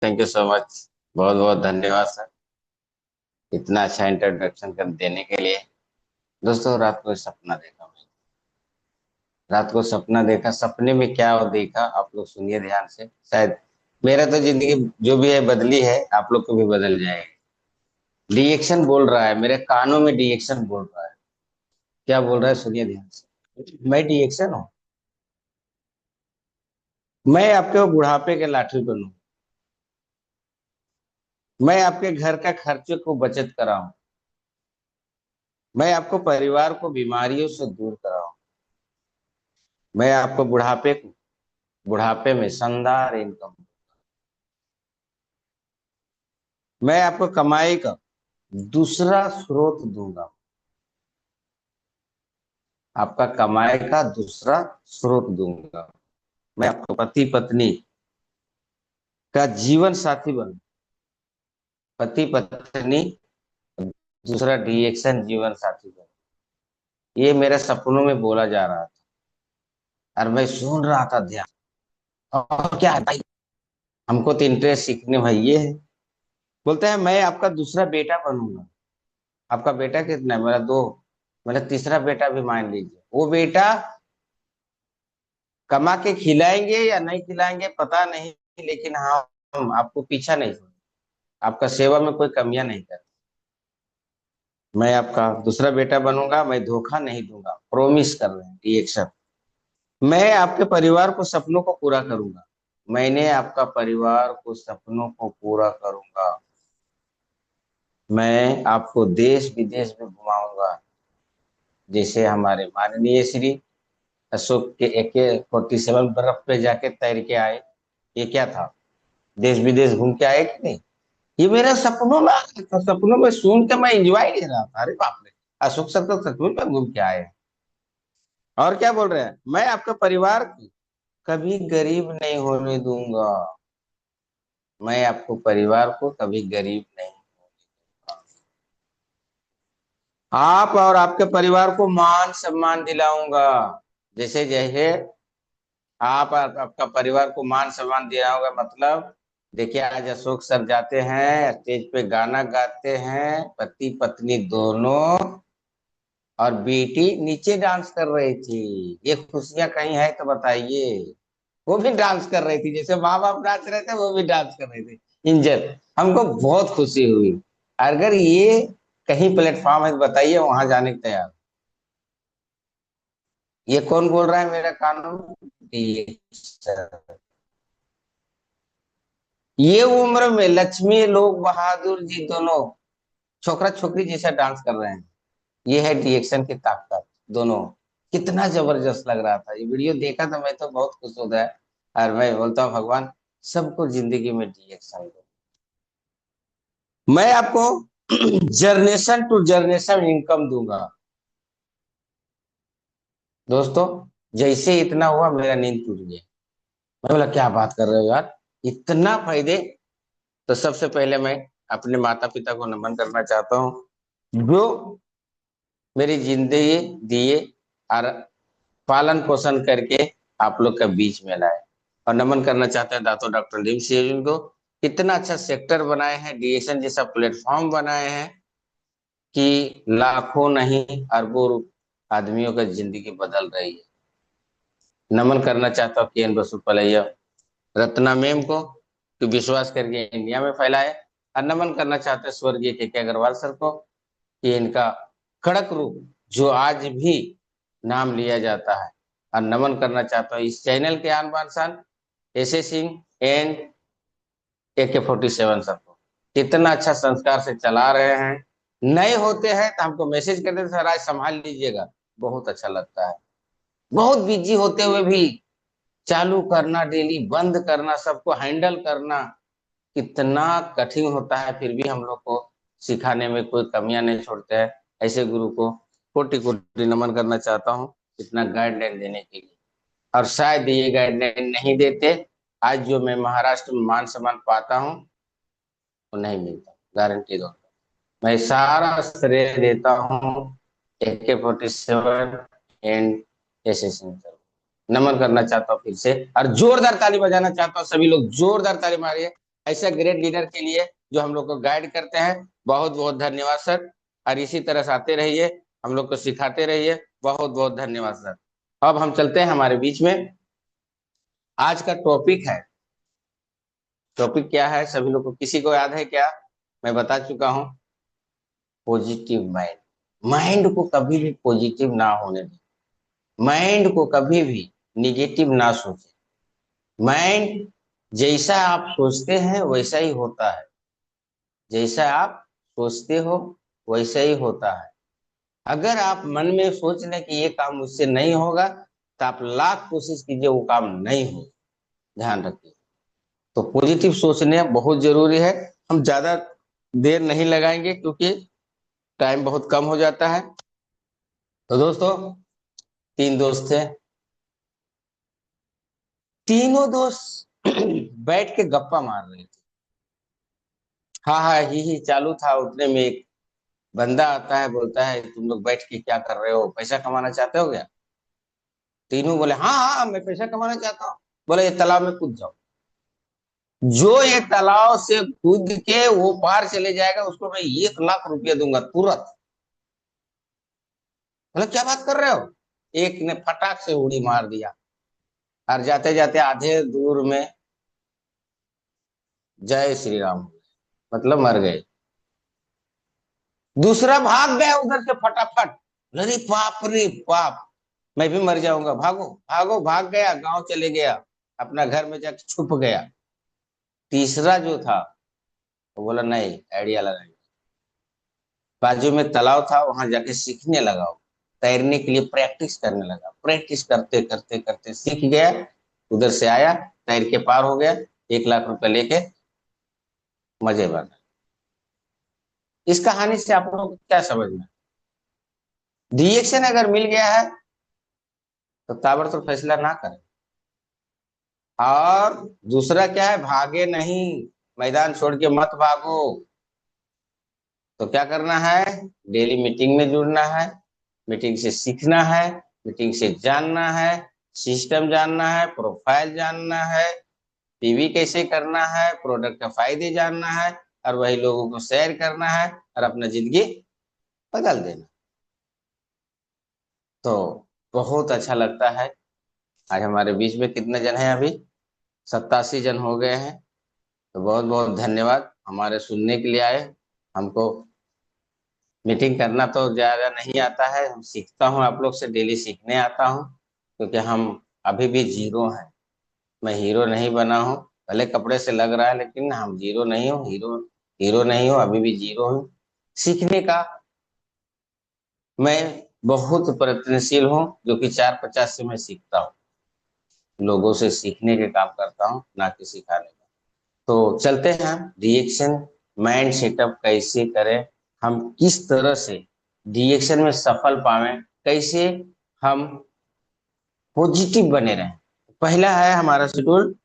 Thank you so much. बहुत बहुत धन्यवाद सर, इतना अच्छा इंट्रोडक्शन कर देने के लिए। दोस्तों, रात को सपना देखा मैं। रात को सपना देखा, सपने में क्या देखा आप लोग सुनिए ध्यान से। शायद मेरा तो जिंदगी जो भी है बदली है, आप लोग को भी बदल जाएगी। डिएक्शन बोल रहा है, मेरे कानों में डिएक्शन बोल रहा है। क्या बोल रहा है सुनिए ध्यान से। मैं डिएक्शन हूँ। मैं आपके बुढ़ापे के लाठी बनूं। मैं आपके घर का खर्चे को बचत कराऊं। मैं आपको परिवार को बीमारियों से दूर कराऊं। मैं आपको बुढ़ापे में शानदार इनकम। मैं आपको कमाई का दूसरा स्रोत दूंगा। आपका कमाई का दूसरा स्रोत दूंगा। मैं आपको पति पत्नी का जीवन साथी बनूं। पति पत्नी दूसरा डिएक्शन जीवन साथी बनूं। ये मेरे सपनों में बोला जा रहा था और मैं सुन रहा था ध्यान। और क्या है भाई, हमको तो इंटरेस्ट सीखने भाई ये है। बोलते हैं मैं आपका दूसरा बेटा बनूंगा। आपका बेटा कितना है? मेरा दो। मेरा तीसरा बेटा भी मान लीजिए। वो बेटा कमा के खिलाएंगे या नहीं खिलाएंगे पता नहीं, लेकिन हाँ, हम आपको पीछा नहीं छोड़ेंगे। आपका सेवा में कोई कमियां नहीं कर। मैं आपका दूसरा बेटा बनूंगा, मैं धोखा नहीं दूंगा, प्रोमिस कर रहे हैं ये एक शब्द। मैं आपके परिवार को सपनों को पूरा करूंगा। मैंने आपका परिवार को सपनों को पूरा करूंगा। मैं आपको देश विदेश में घुमाऊंगा। जैसे हमारे माननीय श्री अशोक के AK-47 बर्फ पे जाके तैर के आए। ये क्या था? देश विदेश घूम के आए कि नहीं? ये मेरे सपनों में आ रहा था। सपनों में सुन के मैं एंजॉय ले रहा था। अरे बाप रे, अशोक सर तो सचमुच में घूम के आए हैं। और क्या बोल रहे हैं? मैं आपका परिवार कभी गरीब नहीं होने दूंगा। मैं आपको परिवार को कभी गरीब नहीं होने दूंगा। आप और आपके परिवार को मान सम्मान दिलाऊंगा। जैसे जैसे आपका परिवार को मान सम्मान दिया होगा, मतलब देखिए आज अशोक सर जाते हैं स्टेज पे गाना गाते हैं, पति पत्नी दोनों, और बेटी नीचे डांस कर रही थी। ये खुशियां कहीं है तो बताइए। वो भी डांस कर रही थी, जैसे माँ बाप नाच रहे थे वो भी डांस कर रहे थे। इंजल, हमको बहुत खुशी हुई। अगर ये कहीं प्लेटफॉर्म है तो बताइए, वहां जाने को तैयार। ये कौन बोल रहा है मेरा कानून? ये ये उम्र में लक्ष्मी लोग बहादुर जी दोनों छोकरा छोकरी जैसा डांस कर रहे हैं। ये है रिएक्शन की ताकत। दोनों कितना जबरदस्त लग रहा था। ये वीडियो देखा तो मैं तो बहुत खुश होता है। और मैं बोलता हूँ भगवान सबको जिंदगी में रिएक्शन दो। मैं आपको जनरेशन टू जनरेशन इनकम दूंगा। दोस्तों, जैसे इतना हुआ मेरा नींद टूट गया। मैं बोला क्या बात कर रहे हो यार, इतना फायदे। तो सबसे पहले मैं अपने माता पिता को नमन करना चाहता हूँ, जो मेरी जिंदगी दिए और पालन पोषण करके आप लोग का बीच में लाए। और नमन करना चाहते हैं दातो डॉक्टर लीम सिंह को। कितना अच्छा सेक्टर बनाए हैं, डीएक्शन जैसा प्लेटफॉर्म बनाए हैं कि लाखों नहीं अरबों आदमियों का जिंदगी बदल रही है। नमन करना चाहता हूँ KN बसुपलैया रत्ना मैम को, कि विश्वास करके इंडिया में फैलाए। और नमन करना चाहते हैं स्वर्गीय KK अग्रवाल सर को, कि इनका कड़क रूप जो आज भी नाम लिया जाता है। और नमन करना चाहता हूँ इस चैनल के आन बान शान SS Singh and AK-47 sir को। कितना अच्छा संस्कार से चला रहे हैं। नए होते हैं तो हमको मैसेज करते हैं, सर आज संभाल लीजिएगा। बहुत अच्छा लगता है। बहुत बिजी होते हुए भी चालू करना, डेली बंद करना, सबको हैंडल करना कितना कठिन होता है, फिर भी हम लोग को सिखाने में कोई कमियां नहीं छोड़ते हैं। ऐसे गुरु को कोटि कोटि नमन करना चाहता हूँ, इतना गाइडलाइन देने के लिए। और शायद ये गाइडलाइन नहीं देते, आज जो मैं महाराष्ट्र में मान सम्मान पाता हूँ वो नहीं मिलता, गारंटी दो। मैं सारा श्रेय देता हूँ AK-47 एंड SS सिंह। नमन करना चाहता हूँ फिर से, और जोरदार ताली बजाना चाहता हूँ। सभी लोग जोरदार ताली मारिए। ऐसा ग्रेट लीडर के लिए जो हम लोग को गाइड करते हैं, बहुत बहुत धन्यवाद सर। और इसी तरह से आते रहिए, हम लोग को सिखाते रहिए। बहुत बहुत धन्यवाद सर। अब हम चलते हैं हमारे बीच में। आज का टॉपिक है, टॉपिक क्या है सभी लोग को किसी को याद है क्या? मैं बता चुका हूँ, पॉजिटिव माइंड। माइंड को कभी भी पॉजिटिव ना होने दें, माइंड को कभी भी निगेटिव ना सोचें। माइंड जैसा आप सोचते हैं वैसा ही होता है, जैसा आप सोचते हो वैसा ही होता है। अगर आप मन में सोच लें कि ये काम मुझसे नहीं होगा, तो आप लाख कोशिश कीजिए वो काम नहीं हो। ध्यान रखिए। तो पॉजिटिव सोचने बहुत जरूरी है। हम ज्यादा देर नहीं लगाएंगे क्योंकि टाइम बहुत कम हो जाता है। तो दोस्तों, तीन दोस्त थे, तीनों दोस्त बैठ के गप्पा मार रहे थे। हाँ हाँ, ही चालू था। उतने में एक बंदा आता है, बोलता है तुम लोग बैठ के क्या कर रहे हो, पैसा कमाना चाहते हो क्या? तीनों बोले हाँ हाँ मैं पैसा कमाना चाहता हूँ। बोले ये तालाब में कूद जाओ। जो ये तालाब से कूद के वो पार चले जाएगा उसको मैं 1 लाख रुपया दूंगा तुरंत। बोले क्या बात कर रहे हो? एक ने फटाक से उड़ी मार दिया, और जाते जाते आधे दूर में जय श्री राम, मतलब मर गए। दूसरा भाग गया उधर से फटाफट। अरे बाप रे बाप, मैं भी मर जाऊंगा, भागो भागो। भाग गया, गांव चले गया, अपना घर में जाके छुप गया। तीसरा जो था वो बोला नहीं, आइडिया लगाएंगे। बाजू में तालाब था, वहां जाके सीखने लगा वो। तैरने के लिए प्रैक्टिस करने लगा। प्रैक्टिस करते करते करते सीख गया। उधर से आया, तैर के पार हो गया, 1 लाख रुपए लेके मजे बना। इस कहानी से आप लोगों को क्या समझना? रिएक्शन अगर मिल गया है तो ताबड़तोड़ फैसला ना करें। और दूसरा क्या है, भागे नहीं, मैदान छोड़ के मत भागो। तो क्या करना है, डेली मीटिंग में जुड़ना है, मीटिंग से सीखना है, मीटिंग से जानना है, सिस्टम जानना है, प्रोफाइल जानना है, पीवी कैसे करना है, प्रोडक्ट का फायदे जानना है, और वही लोगों को शेयर करना है, और अपना जिंदगी बदल देना। तो बहुत अच्छा लगता है। आज हमारे बीच में कितने जन हैं अभी? 87 जन हो गए हैं। तो बहुत बहुत धन्यवाद हमारे सुनने के लिए आए। हमको मीटिंग करना तो ज्यादा नहीं आता है, हम सीखता हूँ आप लोग से, डेली सीखने आता हूँ। क्योंकि हम अभी भी जीरो हैं, मैं हीरो नहीं बना हूँ। भले कपड़े से लग रहा है लेकिन हम जीरो नहीं हूँ, हीरो हीरो नहीं हूँ, अभी भी जीरो हूँ। सीखने का मैं बहुत प्रयत्नशील हूँ, जो कि 450 से मैं सीखता हूँ। लोगों से सीखने के काम करता हूँ, ना कि सिखाने का। तो चलते हैं हम रिएक्शन माइंड सेटअप कैसे करें, हम किस तरह से रिएक्शन में सफल पावें, कैसे हम पॉजिटिव बने रहें। पहला है हमारा शेड्यूल,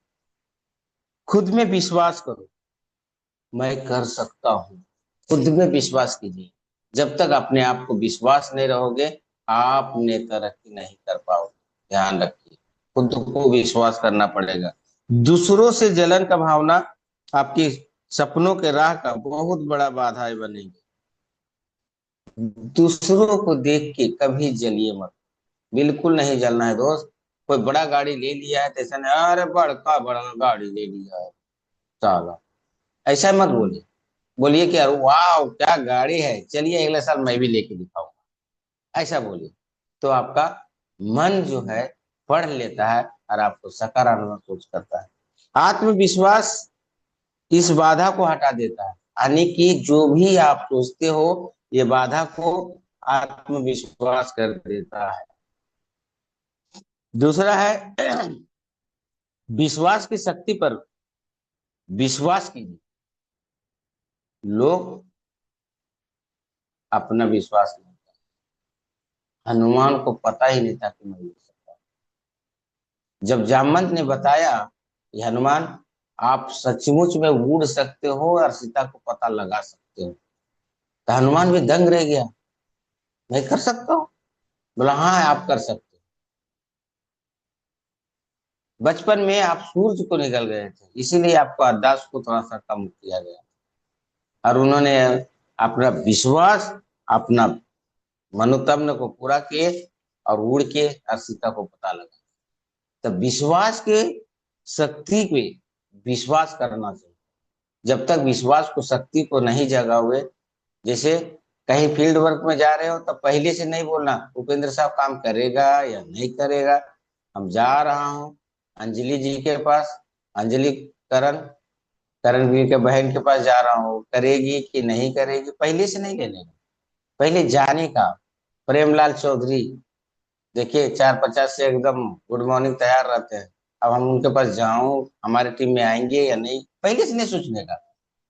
खुद में विश्वास करो, मैं कर सकता हूँ। खुद में विश्वास कीजिए। जब तक अपने आप को विश्वास नहीं रहोगे, आपने तरक्की नहीं कर पाओगे। ध्यान रखिए, खुद को विश्वास करना पड़ेगा। दूसरों से जलन का भावना आपकी सपनों के राह का बहुत बड़ा बाधा बनेगी। दूसरों को देख के कभी जलिए मत, बिल्कुल नहीं जलना है दोस्त। कोई बड़ा गाड़ी ले लिया है तो ऐसा नहीं अरे बड़का बड़ा गाड़ी ले लिया है साला, ऐसा मत बोलिए। बोलिए कि यार वाह क्या गाड़ी है, चलिए अगले साल मैं भी लेके दिखाऊंगा, ऐसा बोलिए। तो आपका मन जो है पढ़ लेता है और आपको सकारात्मक सोच करता है। आत्मविश्वास इस बाधा को हटा देता है, यानी कि जो भी आप सोचते हो ये बाधा को आत्मविश्वास कर देता है। दूसरा है विश्वास की शक्ति पर विश्वास कीजिए। लोग अपना विश्वास नहीं करते। हनुमान को पता ही नहीं था कि मैं उड़ सकता हूँ। जब जामवंत ने बताया कि हनुमान आप सचमुच में उड़ सकते हो और सीता को पता लगा सकते हो, तो हनुमान भी दंग रह गया, मैं कर सकता हूँ? बोला हाँ आप कर सकते बचपन में आप सूरज को निकल गए थे, इसीलिए आपको अरदास को थोड़ा सा कम किया गया, और उन्होंने अपना विश्वास, अपना मनोकामना को पूरा किए और उड़ के सीता को पता लगा। तो विश्वास के शक्ति पे विश्वास करना चाहिए। जब तक विश्वास को, शक्ति को नहीं जगाओगे, जैसे कहीं फील्ड वर्क में जा रहे हो तो पहले से नहीं बोलना उपेंद्र साहब काम करेगा या नहीं करेगा, हम जा रहा हूँ अंजलि जी के पास, अंजलि करण करण वीर के बहन के पास जा रहा हूँ, करेगी कि नहीं करेगी, पहले से नहीं लेने का, पहले जाने का। प्रेमलाल चौधरी देखिए 4:50 से एकदम गुड मॉर्निंग तैयार रहते हैं, अब हम उनके पास जाऊं, हमारे टीम में आएंगे या नहीं, पहले से नहीं सोचने का,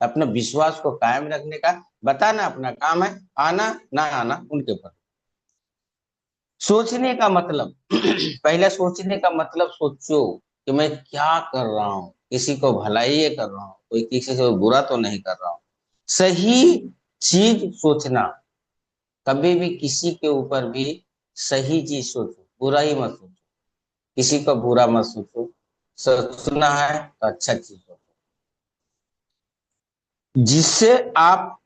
अपने विश्वास को कायम रखने का। बताना अपना काम है, आना ना आना उनके ऊपर। सोचने का मतलब पहले सोचने का मतलब सोचो कि मैं क्या कर रहा हूँ, किसी को भलाई ये कर रहा हूँ, कोई किसी से बुरा तो नहीं कर रहा हूँ। सही चीज सोचना, कभी भी किसी के ऊपर भी सही चीज सोचो, बुरा ही मत सोचो, किसी का बुरा मत सोचो, सोचना है तो अच्छा चीज सोचो, जिससे आप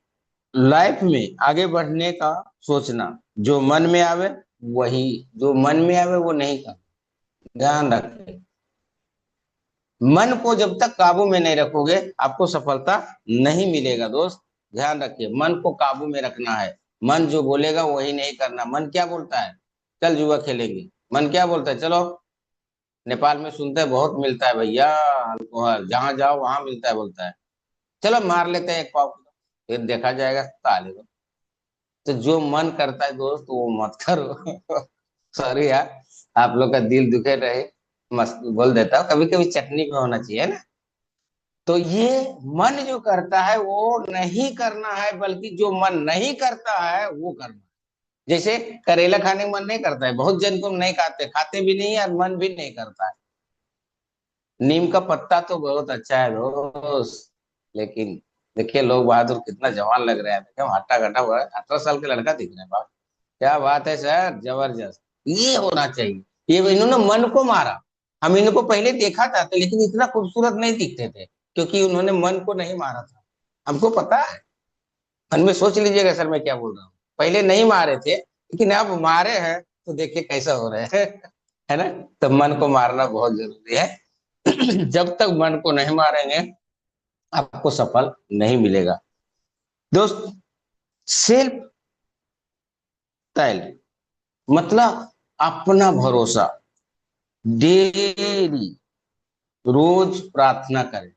लाइफ में आगे बढ़ने का सोचना। जो मन में आवे वही, जो मन में आवे वो नहीं करना, ध्यान रखें। मन को जब तक काबू में नहीं रखोगे आपको सफलता नहीं मिलेगा दोस्त, ध्यान रखिए, मन को काबू में रखना है। मन जो बोलेगा वही नहीं करना। मन क्या बोलता है, चल जुआ खेलेंगे, मन क्या बोलता है, चलो नेपाल में सुनते हैं बहुत मिलता है भैया अल्कोहल, जहां जाओ वहां मिलता है, बोलता है चलो मार लेते हैं 1 पाव, फिर देखा जाएगा ताले को। तो जो मन करता है दोस्त वो मत करो सॉरी यार, आप लोग का दिल दुखे रहे, मस्त बोल देता हूँ, कभी कभी चटनी पे होना चाहिए ना। तो ये मन जो करता है वो नहीं करना है, बल्कि जो मन नहीं करता है वो करना है। जैसे करेला खाने का मन नहीं करता है, बहुत जन को नहीं खाते, खाते भी नहीं है और मन भी नहीं करता है। नीम का पत्ता तो बहुत अच्छा है दोस्त, लेकिन देखिए लोग बहादुर कितना जवान लग रहे हैं, देखिए हट्टा कट्टा हुआ है, 18 साल का लड़का दिख रहा है, बाप क्या बात है सर, जबरदस्त। ये होना चाहिए, ये इन्होंने मन को मारा। हम इनको पहले देखा था तो, लेकिन इतना खूबसूरत नहीं दिखते थे, क्योंकि उन्होंने मन को नहीं मारा था। हमको पता है, मन में सोच लीजिएगा सर मैं क्या बोल रहा हूँ, पहले नहीं मारे थे लेकिन अब मारे हैं तो देखिए कैसा हो रहा है है ना। तो मन को मारना बहुत जरूरी है जब तक मन को नहीं मारेंगे आपको सफल नहीं मिलेगा दोस्त। सेल्फ स्टाइल मतलब अपना भरोसा, डेली रोज प्रार्थना करें,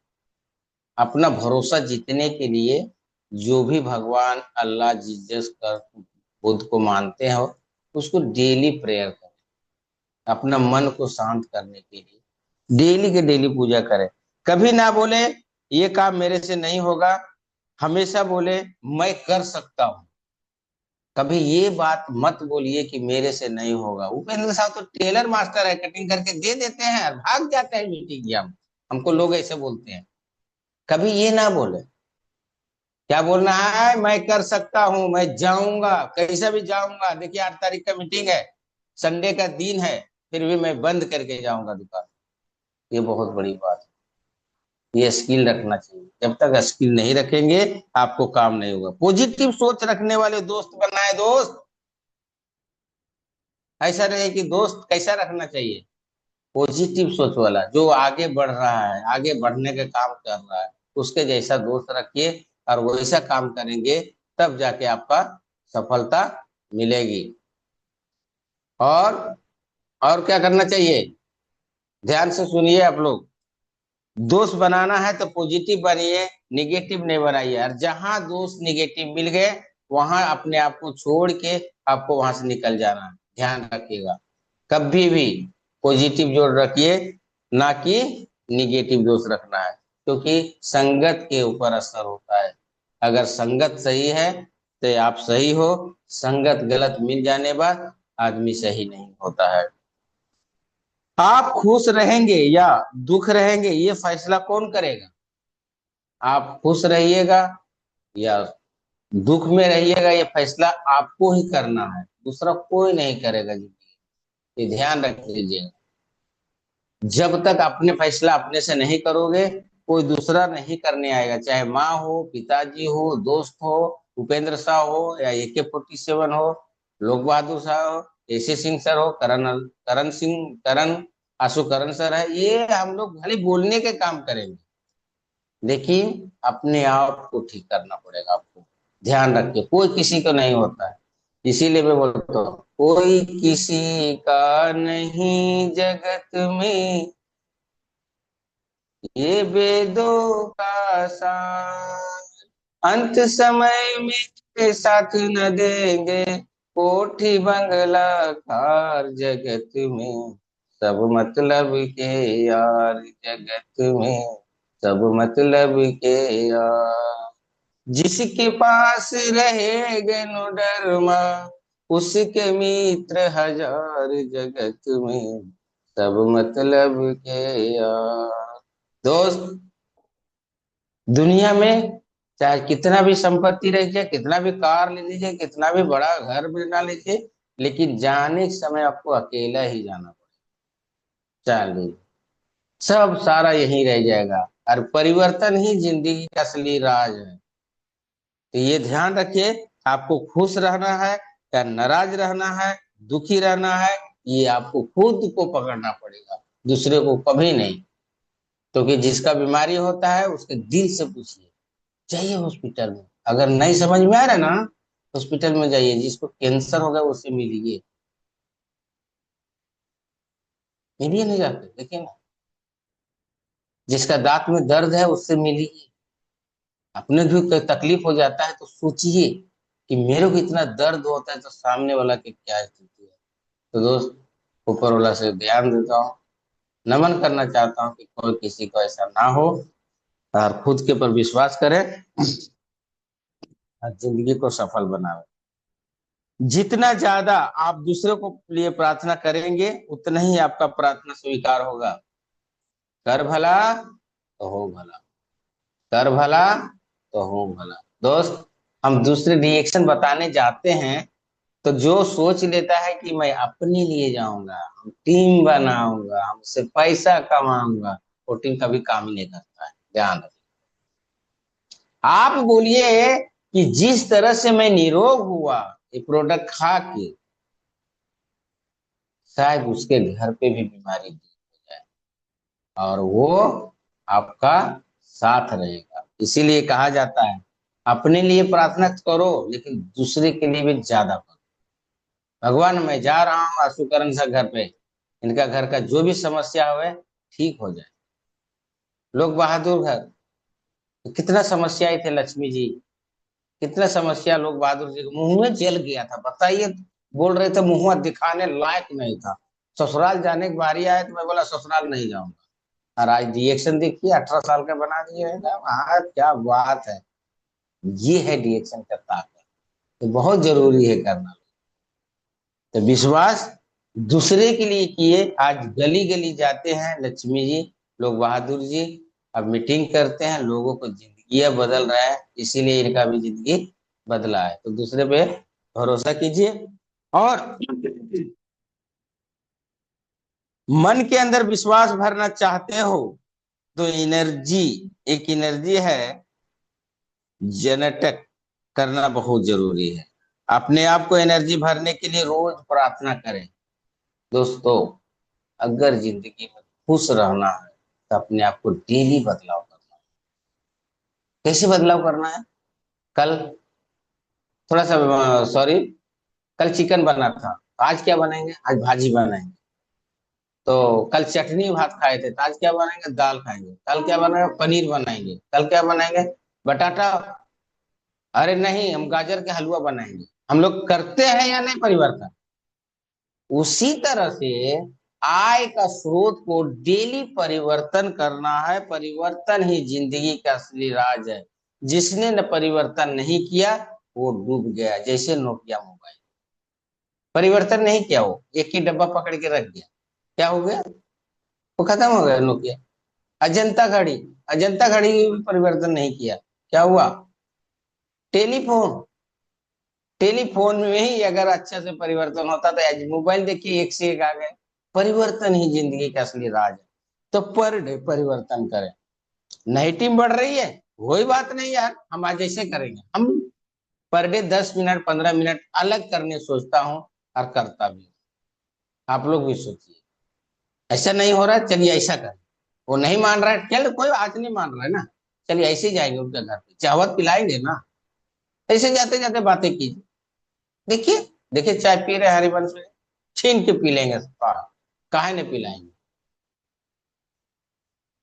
अपना भरोसा जीतने के लिए जो भी भगवान अल्लाह जीसस कर बुद्ध को मानते हो उसको डेली प्रेयर करें, अपना मन को शांत करने के लिए डेली के डेली पूजा करें। कभी ना बोले ये काम मेरे से नहीं होगा, हमेशा बोले मैं कर सकता हूँ। कभी ये बात मत बोलिए कि मेरे से नहीं होगा। उपेंद्र साहब तो टेलर मास्टर है, कटिंग करके दे देते हैं और भाग जाते हैं मीटिंग की, हम हमको लोग ऐसे बोलते हैं। कभी ये ना बोले, क्या बोलना है, मैं कर सकता हूं, मैं जाऊंगा, कैसा भी जाऊंगा, देखिए 8 तारीख का मीटिंग है, संडे का दिन है, फिर भी मैं बंद करके जाऊंगा दुकान। ये बहुत बड़ी बात है, ये स्किल रखना चाहिए। जब तक स्किल नहीं रखेंगे आपको काम नहीं होगा। पॉजिटिव सोच रखने वाले दोस्त बनाए दोस्त, ऐसा रहे कि दोस्त कैसा रखना चाहिए, पॉजिटिव सोच वाला, जो आगे बढ़ रहा है, आगे बढ़ने का काम कर रहा है, उसके जैसा दोस्त रखिए और वैसा काम करेंगे, तब जाके आपका सफलता मिलेगी। और और क्या करना चाहिए, ध्यान से सुनिए आप लोग, दोस्त बनाना है तो पॉजिटिव बनिए, निगेटिव नहीं बनाइए। और जहां दोस्त निगेटिव मिल गए वहां अपने आप को छोड़ के आपको वहां से निकल जाना है, ध्यान रखिएगा। कभी भी पॉजिटिव जोड़ रखिए, ना कि निगेटिव दोस्त रखना है, क्योंकि संगत के ऊपर असर होता है। अगर संगत सही है तो आप सही हो, संगत गलत मिल जाने बाद आदमी सही नहीं होता है। आप खुश रहेंगे या दुख रहेंगे ये फैसला कौन करेगा, आप खुश रहिएगा या दुख में रहिएगा, ये फैसला आपको ही करना है, दूसरा कोई नहीं करेगा जी, ये ध्यान रख लीजिएगा। जब तक अपने फैसला अपने से नहीं करोगे, कोई दूसरा नहीं करने आएगा। चाहे माँ हो, पिताजी हो, दोस्त हो, उपेंद्र शाह हो, या AK-47 हो, लोक बहादुर शाह हो, AC सिंह सर हो, करण आशु करण सर है, ये हम लोग खाली बोलने के काम करेंगे, लेकिन अपने आप को ठीक करना पड़ेगा आपको। ध्यान रखिए, कोई किसी को नहीं होता है। इसीलिए मैं बोलता हूँ, कोई किसी का नहीं जगत में, ये वेदों का सार, अंत समय में साथ न देंगे, कोठी बंगला कार जगत में, सब मतलब के यार जगत में, सब मतलब के यार, जिसके पास रहेगे नो डरमा, उसके मित्र हजार जगत में, सब मतलब के यार। दोस्त, दुनिया में चाहे कितना भी संपत्ति रह जाए, कितना भी कार ले लीजिए, कितना भी बड़ा घर बना लीजिए, लेकिन जाने के समय आपको अकेला ही जाना पड़ेगा। चलिए, सब सारा यही रह जाएगा, और परिवर्तन ही जिंदगी का असली राज है। तो ये ध्यान रखिए, आपको खुश रहना है या नाराज रहना है, दुखी रहना है, ये आपको खुद को पकड़ना पड़ेगा, दूसरे को कभी नहीं। क्योंकि जिसका बीमारी होता है उसके दिल से पूछिए, जाइए हॉस्पिटल में, अगर नहीं समझ में आ रहा ना, हॉस्पिटल में जाइए। जिसको कैंसर होगा उससे मिलिए, मिलिए नहीं जाते, देखिए ना। जिसका दांत में दर्द है उससे मिलिए। अपने भी कोई तकलीफ हो जाता है तो सोचिए कि मेरे को इतना दर्द होता है तो सामने वाला की क्या स्थिति है। तो दोस्त, ऊपर वाला से ध्यान देता हूँ, नमन करना चाहता हूँ कि कोई किसी को ऐसा ना हो, और खुद के ऊपर विश्वास करे और जिंदगी को सफल बनावे। जितना ज्यादा आप दूसरे को लिए प्रार्थना करेंगे, उतना ही आपका प्रार्थना स्वीकार होगा। कर भला तो हो भला, कर भला तो हो भला। दोस्त, हम दूसरे रिएक्शन बताने जाते हैं, तो जो सोच लेता है कि मैं अपने लिए जाऊंगा, हम टीम बनाऊंगा, हमसे पैसा कमाऊंगा, वो टीम कभी काम ही नहीं करता है। ध्यान रखिए। आप बोलिए कि जिस तरह से मैं निरोग हुआ ये प्रोडक्ट खा के, शायद उसके घर पे भी बीमारी दूर हो जाए, और वो आपका साथ रहेगा। इसीलिए कहा जाता है, अपने लिए प्रार्थना करो लेकिन दूसरे के लिए भी ज्यादा करो। भगवान, मैं जा रहा हूँ आशुकरण से घर पे, इनका घर का जो भी समस्या हो ठीक हो जाए। लोग बहादुर घर, कितना समस्याएं थे लक्ष्मी जी, कितना समस्या लोग बहादुर जी के मुंह में जल गया था, बताइए। बोल रहे थे मुंह दिखाने लायक नहीं था, ससुराल जाने की बारी आए तो मैं बोला ससुराल नहीं जाऊंगा। और आज रिएक्शन देखिए, 18 साल का बना दिए हैं। हाँ, क्या बात है। ये है रिएक्शन का ताकत, तो बहुत जरूरी है करना। तो विश्वास दूसरे के लिए किए। आज गली गली जाते हैं लक्ष्मी जी, लोग बहादुर जी, अब मीटिंग करते हैं, लोगों को जिंदगी बदल रहा है, इसीलिए इनका भी जिंदगी बदला है। तो दूसरे पे भरोसा कीजिए, और मन के अंदर विश्वास भरना चाहते हो तो एनर्जी, एक एनर्जी है, जेनेटिक करना बहुत जरूरी है। अपने आप को एनर्जी भरने के लिए रोज प्रार्थना करें। दोस्तों, अगर जिंदगी में खुश रहना है तो अपने आप को डेली बदलाव करना है। कैसे बदलाव करना है? कल थोड़ा सा, सॉरी, कल चिकन बना था, आज क्या बनाएंगे? आज भाजी बनाएंगे। तो कल चटनी भात खाए थे, तो आज क्या बनाएंगे? दाल खाएंगे। कल क्या बनाएंगे? पनीर बनाएंगे। कल क्या बनाएंगे? बटाटा। अरे नहीं, हम गाजर के हलवा बनाएंगे। हम लोग करते हैं या नहीं परिवर्तन? उसी तरह से आय का स्रोत को डेली परिवर्तन करना है। परिवर्तन ही जिंदगी का असली राज है। जिसने न परिवर्तन नहीं किया वो डूब गया, जैसे नोकिया मोबाइल। परिवर्तन नहीं किया, वो एक ही डब्बा पकड़ के रख दिया, क्या हो गया? वो खत्म हो गया नोकिया। अजंता घड़ी, अजंता घड़ी भी परिवर्तन नहीं किया, क्या हुआ? टेलीफोन, टेलीफोन में ही अगर अच्छा से परिवर्तन होता तो आज मोबाइल देखिए एक से एक आ गए। परिवर्तन ही जिंदगी का असली राज है। तो पर डे परिवर्तन करें। नहीं टीम बढ़ रही है, कोई बात नहीं यार, हम आज ऐसे करेंगे। हम पर डे 10 मिनट 15 मिनट अलग करने सोचता हूँ और करता भी। आप लोग भी सोचिए, ऐसा नहीं हो रहा है, चलिए ऐसा करें। वो नहीं मान रहा है, चल कोई आज नहीं मान रहा है ना, चलिए ऐसे ही जाएंगे उनके घर पे, चावल पिलाएंगे ना, ऐसे जाते जाते बातें कीजिए। देखिए, देखिए चाय पी रहे हरिवंश में, छीन के पी लेंगे, काहे नहीं पिलाएंगे।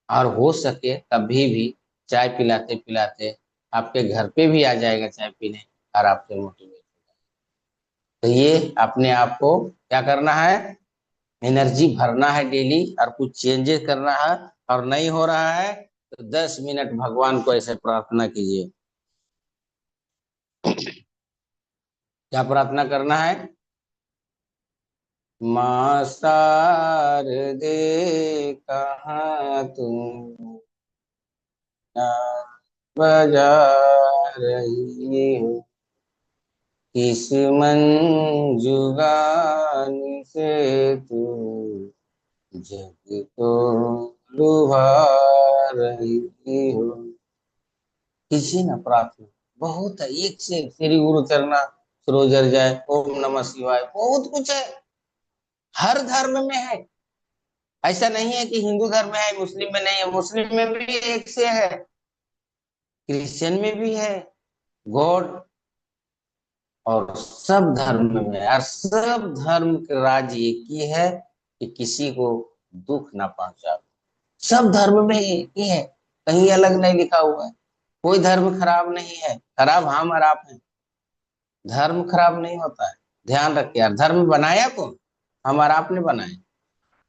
और हो सके कभी भी चाय पिलाते पिलाते आपके घर पे भी आ जाएगा चाय पीने, और आपसे मोटिवेट। तो ये अपने आप को क्या करना है, एनर्जी भरना है डेली, और कुछ चेंजेस करना है। और नहीं हो रहा है तो 10 मिनट भगवान को ऐसे प्रार्थना कीजिए। क्या प्रार्थना करना है, माँ शारदे कहाँ तुम बजा रही हो, किस मंजुगानी से तू जग को लुभा रही हो। कीजिए ना प्रार्थना, बहुत है, एक से एक, श्री गुरु चरना सरोजर जाए, ओम नमः शिवाय, बहुत कुछ है, हर धर्म में है। ऐसा नहीं है कि हिंदू धर्म में है मुस्लिम में नहीं है, मुस्लिम में भी एक से है, क्रिश्चियन में भी है, गॉड। और सब धर्म में, और सब धर्म का राज एक ही है कि किसी को दुख ना पहुंचाओ। सब धर्म में एक ही है, कहीं अलग नहीं लिखा हुआ है। कोई धर्म खराब नहीं है, खराब हम और आप हैं, धर्म खराब नहीं होता है। ध्यान रखिए यार, धर्म बनाया कौन, हम और आपने बनाया,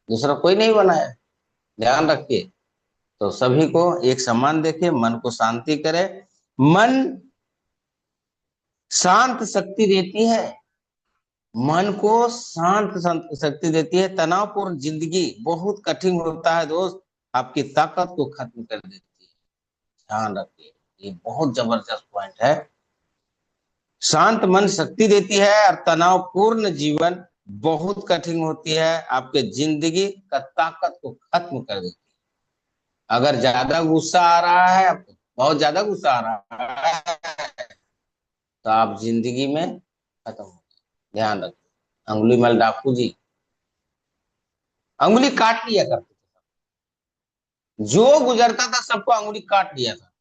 दूसरा कोई नहीं बनाया। ध्यान रखिए। तो सभी को एक समान देखे, मन को शांति करे। मन शांत शक्ति देती है, मन को शांत शक्ति देती है। तनावपूर्ण जिंदगी बहुत कठिन होता है दोस्त, आपकी ताकत को खत्म कर देती है। ध्यान रखिए, ये बहुत जबरदस्त पॉइंट है। शांत मन शक्ति देती है, और तनावपूर्ण जीवन बहुत कठिन होती है, आपके जिंदगी का ताकत को खत्म कर देती है। अगर ज्यादा गुस्सा आ रहा है आपको, बहुत ज्यादा गुस्सा आ रहा है, तो आप जिंदगी में खत्म हो। ध्यान रखिए, अंगुलीमाल डाकू जी अंगुली काट लिया करते थे, जो गुजरता था सबको अंगुली काट लिया था,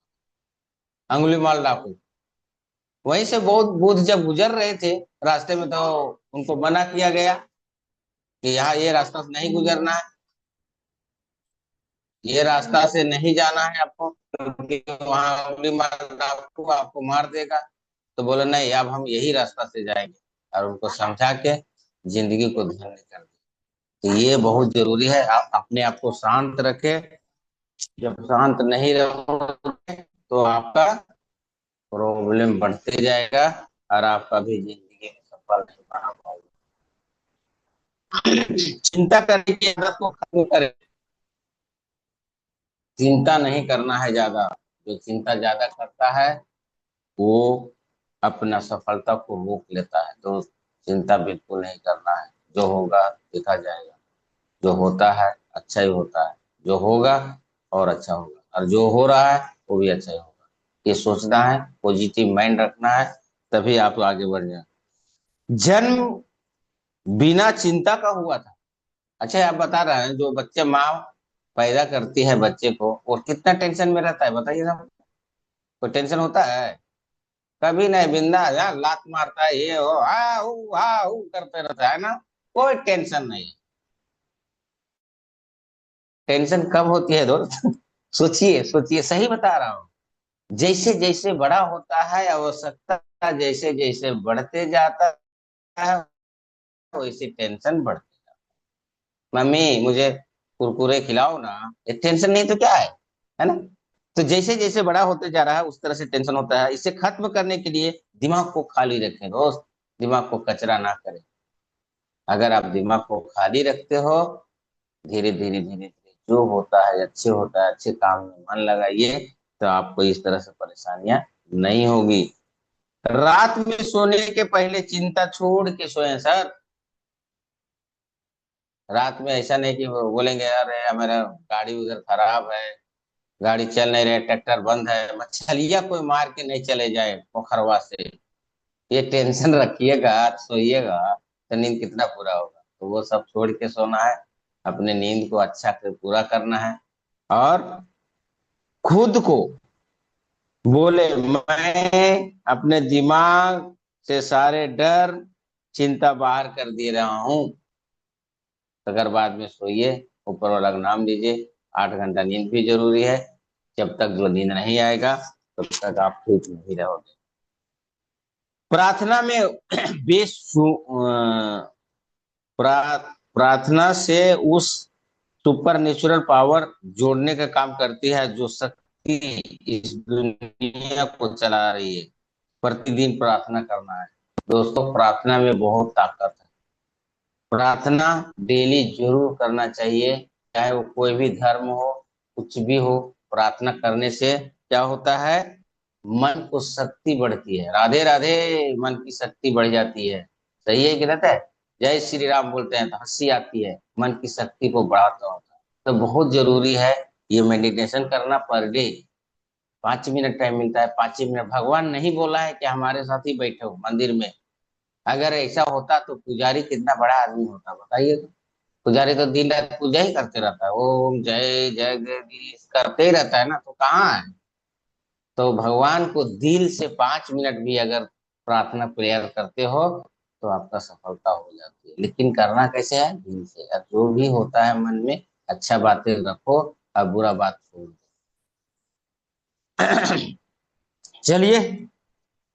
अंगुलीमाल डाकू। वहीं से बहुत बुद्ध जब गुजर रहे थे रास्ते में, तो उनको मना किया गया कि यहाँ ये रास्ता से नहीं गुजरना है, ये रास्ता से नहीं जाना है आपको, क्योंकि वहां अंगुलीमाल डाकू आपको मार देगा। तो बोले नहीं, अब हम यही रास्ता से जाएंगे, और उनको समझा के जिंदगी को धन्य कर दिया। तो ये बहुत जरूरी है, आप अपने आप को शांत रखें। जब शांत नहीं रहोगे तो आपका प्रॉब्लम बढ़ते जाएगा, और आप कभी जिंदगी में सफल नहीं बना पाओगे। चिंता करने की आदत को खत्म करें, चिंता नहीं करना है ज्यादा। जो चिंता ज्यादा करता है वो अपना सफलता को रोक लेता है। तो चिंता बिल्कुल नहीं करना है, जो होगा देखा जाएगा, जो होता है अच्छा ही होता है, जो होगा और अच्छा होगा, और जो हो रहा है वो भी अच्छा ही होगा। ये सोचना है, पॉजिटिव माइंड रखना है, तभी आप आगे बढ़ जाए। जन्म बिना चिंता का हुआ था। अच्छा, आप बता रहे हैं जो बच्चे माँ पैदा करती है बच्चे को, और कितना टेंशन में रहता है बताइए ना। कोई टेंशन होता है? कभी नहीं, बिंदास यार, लात मारता है, ये हो हा हू करते रहता है ना, कोई टेंशन नहीं। टेंशन कब होती है दोस्त? सोचिए सोचिए, सही बता रहा हूँ। जैसे जैसे बड़ा होता है, आवश्यकता जैसे जैसे बढ़ते जाता है, वैसे टेंशन बढ़ती है। मम्मी मुझे कुरकुरे खिलाओ ना, ये टेंशन नहीं तो क्या है ना? तो जैसे जैसे बड़ा होते जा रहा है उस तरह से टेंशन होता है। इसे खत्म करने के लिए दिमाग को खाली रखें दोस्त, दिमाग को कचरा ना करें। अगर आप दिमाग को खाली रखते हो, धीरे धीरे धीरे धीरे जो होता है अच्छे होता है, अच्छे काम में मन लगाइए, तो आपको इस तरह से परेशानियां नहीं होगी। रात में सोने के पहले चिंता छोड़ के सोएं सर। रात में ऐसा नहीं कि वो बोलेंगे अरे मेरा गाड़ी उधर खराब है, गाड़ी चल नहीं रही, ट्रैक्टर बंद है, मछलियां कोई मार के नहीं चले जाए पोखरवा से। ये टेंशन रखिएगा, सोइएगा तो नींद कितना पूरा होगा। तो वो सब छोड़ के सोना है, अपने नींद को अच्छा से पूरा करना है। और खुद को बोले मैं अपने दिमाग से सारे डर चिंता बाहर कर दे रहा हूं। अगर बाद में सोइए, ऊपर वाला का नाम लीजिए। 8 घंटा नींद भी जरूरी है। जब तक जो नींद नहीं आएगा तब तक आप ठीक नहीं रहोगे। प्रार्थना में बेस प्रार्थना से उस सुपर नेचुरल पावर जोड़ने का काम करती है जो शक्ति इस दुनिया को चला रही है। प्रतिदिन प्रार्थना करना है। दोस्तों, प्रार्थना में बहुत ताकत है। प्रार्थना डेली जरूर करना चाहिए, चाहे वो कोई भी धर्म हो, कुछ भी हो। प्रार्थना करने से क्या होता है, मन को शक्ति बढ़ती है। राधे राधे, मन की शक्ति बढ़ जाती है। सही है कि गलत है? जय श्री राम बोलते हैं तो हंसी आती है, मन की शक्ति को बढ़ाता होता है। तो बहुत जरूरी है ये मेडिटेशन करना पर डे। 5 मिनट टाइम मिलता है, 5 मिनट। भगवान नहीं बोला है कि हमारे साथ ही बैठे हो मंदिर में। अगर ऐसा होता तो पुजारी कितना बड़ा आदमी होता, बताइए तो। पुजारी तो दिन रात पूजा ही करते रहता है, ओम जय जगदीश करते ही रहता है ना, तो कहाँ है? तो भगवान को दिल से 5 मिनट भी अगर प्रार्थना प्रेयर करते हो तो आपका सफलता हो जाती है। लेकिन करना कैसे है? दिल से। और जो भी होता है मन में, अच्छा बातें रखो और बुरा बात छोड़ दो। चलिए,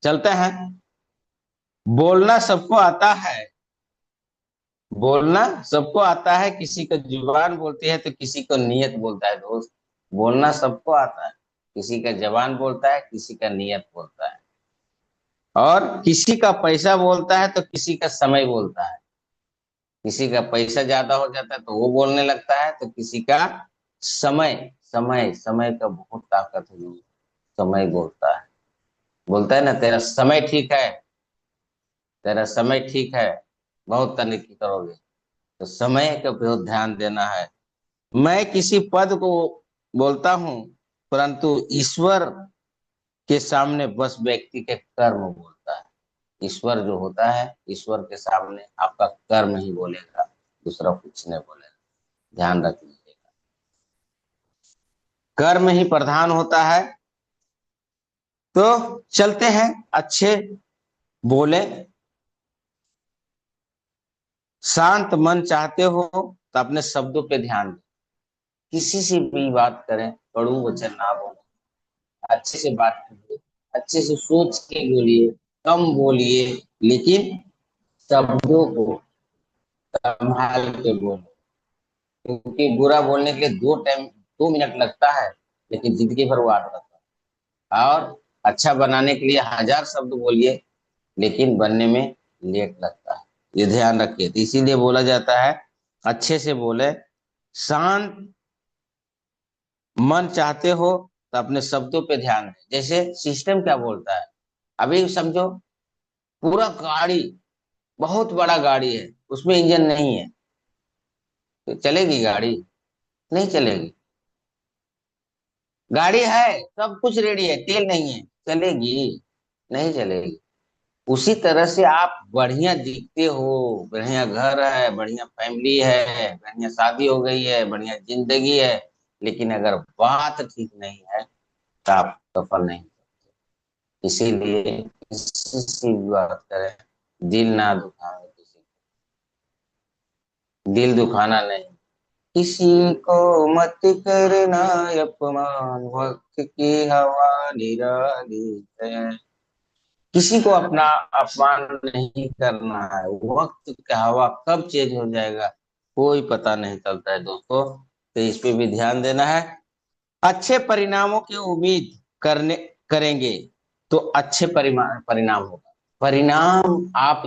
चलते हैं। बोलना सबको आता है। बोलना सबको आता है, किसी का जुबान बोलती है तो किसी को नियत बोलता है दोस्त। बोलना सबको आता है, किसी का जबान बोलता है, किसी का नियत बोलता है। और किसी का पैसा बोलता है तो किसी का समय बोलता है। किसी का पैसा ज्यादा हो जाता है तो वो बोलने लगता है, तो किसी का समय। समय समय का बहुत ताकत है दोस्त। समय बोलता है। बोलता है ना, तेरा समय ठीक है, तेरा समय ठीक है, बहुत तरक्की करोगे। तो समय का बहुत ध्यान देना है। मैं किसी पद को बोलता हूं, परंतु ईश्वर के सामने बस व्यक्ति के कर्म बोलता है। ईश्वर जो होता है, ईश्वर के सामने आपका कर्म ही बोलेगा, दूसरा कुछ नहीं बोलेगा। ध्यान रख लीजिएगा, कर्म ही प्रधान होता है। तो चलते हैं, अच्छे बोले। शांत मन चाहते हो तो अपने शब्दों पे ध्यान दो। किसी से भी बात करें, कड़ू वचन ना बोले, अच्छे से बात कीजिए, अच्छे से सोच के बोलिए, कम बोलिए, लेकिन शब्दों को संभाल के बोलो। क्योंकि बुरा बोलने के लिए 2 मिनट लगता है, लेकिन जिंदगी भर वो याद रहता है। और अच्छा बनाने के लिए 1000 शब्द बोलिए, लेकिन बनने में लेट लगता है। ये ध्यान रखिए। तो इसीलिए बोला जाता है अच्छे से बोले। शांत मन चाहते हो तो अपने शब्दों पे ध्यान दें। जैसे सिस्टम क्या बोलता है, अभी समझो पूरा गाड़ी, बहुत बड़ा गाड़ी है, उसमें इंजन नहीं है, तो चलेगी गाड़ी? नहीं चलेगी। गाड़ी है, सब कुछ रेडी है, तेल नहीं है, चलेगी? नहीं चलेगी। उसी तरह से आप बढ़िया दिखते हो, बढ़िया घर है, बढ़िया फैमिली है, बढ़िया शादी हो गई है, बढ़िया जिंदगी है, लेकिन अगर बात ठीक नहीं है तो आप सफल नहीं। इसीलिए किसी से भी बात करें, दिल ना दुखाए किसी को, दिल दुखाना नहीं। किसी को मत करना अपमान, वक्त की हवा निराली है। किसी को अपना अपमान नहीं करना है। वक्त का हवा कब चेंज हो जाएगा कोई पता नहीं चलता है दोस्तों। तो इस पे भी ध्यान देना है। अच्छे परिणामों की उम्मीद करने करेंगे तो अच्छे परिणाम होगा। परिणाम आप